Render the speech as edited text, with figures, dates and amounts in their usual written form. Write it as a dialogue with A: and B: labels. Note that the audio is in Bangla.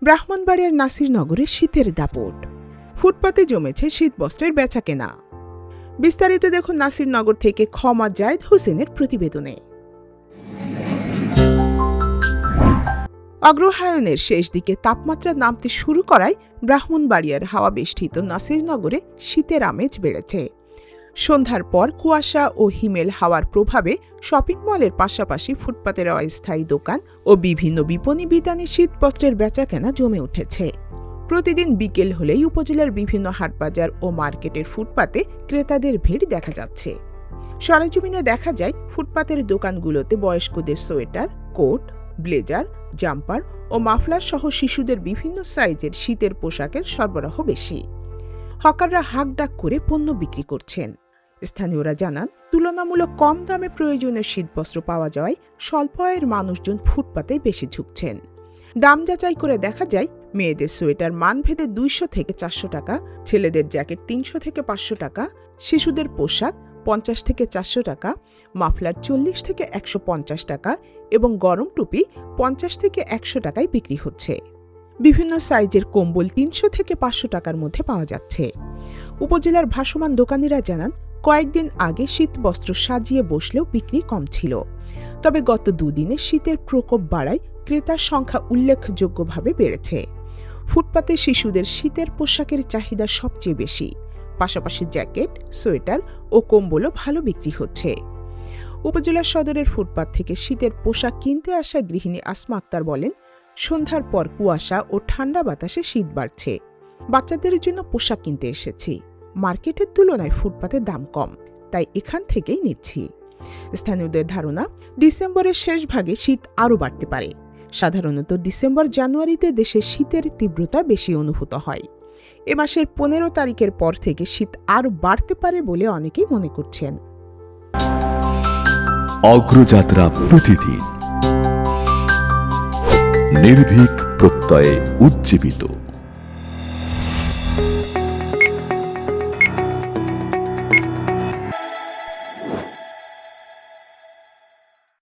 A: ব্রাহ্মণবাড়িয়ার নাসিরনগরে শীতের দাপট, ফুটপাতে জমেছে শীতবস্ত্রের বেচাকেনা। বিস্তারিত দেখুন নাসিরনগর থেকে ক্ষমা জায়েদ হোসেনের প্রতিবেদনে। অগ্রহায়ণের শেষ দিকে তাপমাত্রা নামতে শুরু করায় ব্রাহ্মণবাড়িয়ার হাওয়া বেষ্টিত নাসিরনগরে শীতের আমেজ বেড়েছে। সন্ধ্যার পর কুয়াশা ও হিমেল হাওয়ার প্রভাবে শপিং মলের পাশাপাশি ফুটপাতের অস্থায়ী দোকান ও বিভিন্ন বিপণী বিতানে শীতবস্ত্রের বেচাকেনা জমে উঠেছে। প্রতিদিন বিকেল হলেই উপজেলার বিভিন্ন হাটবাজার ও মার্কেটের ফুটপাতে ক্রেতাদের ভিড় দেখা যাচ্ছে। সরেজমিনে দেখা যায় ফুটপাতের দোকানগুলোতে বয়স্কদের সোয়েটার, কোট, ব্লেজার, জাম্পার ও মাফলার সহ শিশুদের বিভিন্ন সাইজের শীতের পোশাকের সরবরাহ বেশি। হকাররা হাঁকডাক করে পণ্য বিক্রি করছেন। স্থানীয়রা জানান, তুলনামূলক কম দামে প্রয়োজনীয় শীতবস্ত্র পাওয়া যাওয়ায় স্বল্প আয়ের মানুষজন ফুটপাতে বেশি ঝুঁকছেন। দাম যাচাই করে দেখা যায়, মেয়েদের সোয়েটার মানভেদে 200 থেকে 400 টাকা, ছেলেদের জ্যাকেট 300 থেকে 500 টাকা, শিশুদের পোশাক 50 থেকে 400 টাকা, মাফলার 40 থেকে 150 টাকা এবং গরম টুপি 50 থেকে 100 টাকায় বিক্রি হচ্ছে। বিভিন্ন সাইজের কম্বল 300 থেকে 500 টাকার মধ্যে পাওয়া যাচ্ছে। উপজেলার ভাসমান দোকানিরা জানান, কয়েকদিন আগে শীতবস্ত্র সাজিয়ে বসলেও বিক্রি কম ছিল। তবে গত দুদিনে শীতের প্রকোপ বাড়ায় ক্রেতার সংখ্যা উল্লেখযোগ্যভাবে বেড়েছে। ফুটপাতে শিশুদের শীতের পোশাকের চাহিদা সবচেয়ে বেশি, পাশাপাশি জ্যাকেট, সোয়েটার ও কম্বলও ভালো বিক্রি হচ্ছে। উপজেলা সদরের ফুটপাত থেকে শীতের পোশাক কিনতে আসা গৃহিণী আসমা আক্তার বলেন, সন্ধ্যার পর কুয়াশা ও ঠান্ডা বাতাসে শীত বাড়ছে। বাচ্চাদের জন্য পোশাক কিনতে এসেছি। মার্কেটের তুলনায় ফুটপাতে দাম কম, তাই এখান থেকেই নিচ্ছি। স্থানীয়দের ধারণা, ডিসেম্বরের শেষ ভাগে শীত আরও বাড়তে পারে। সাধারণত ডিসেম্বর-জানুয়ারিতে দেশে শীতের তীব্রতা বেশি অনুভূত হয়। এ মাসের 15 তারিখের পর থেকে শীত আরও বাড়তে পারে বলে অনেকেই মনে করছেন।
B: অগ্রযাত্রা প্রতিদিন, নির্ভীক প্রত্যয়ে উজ্জীবিত।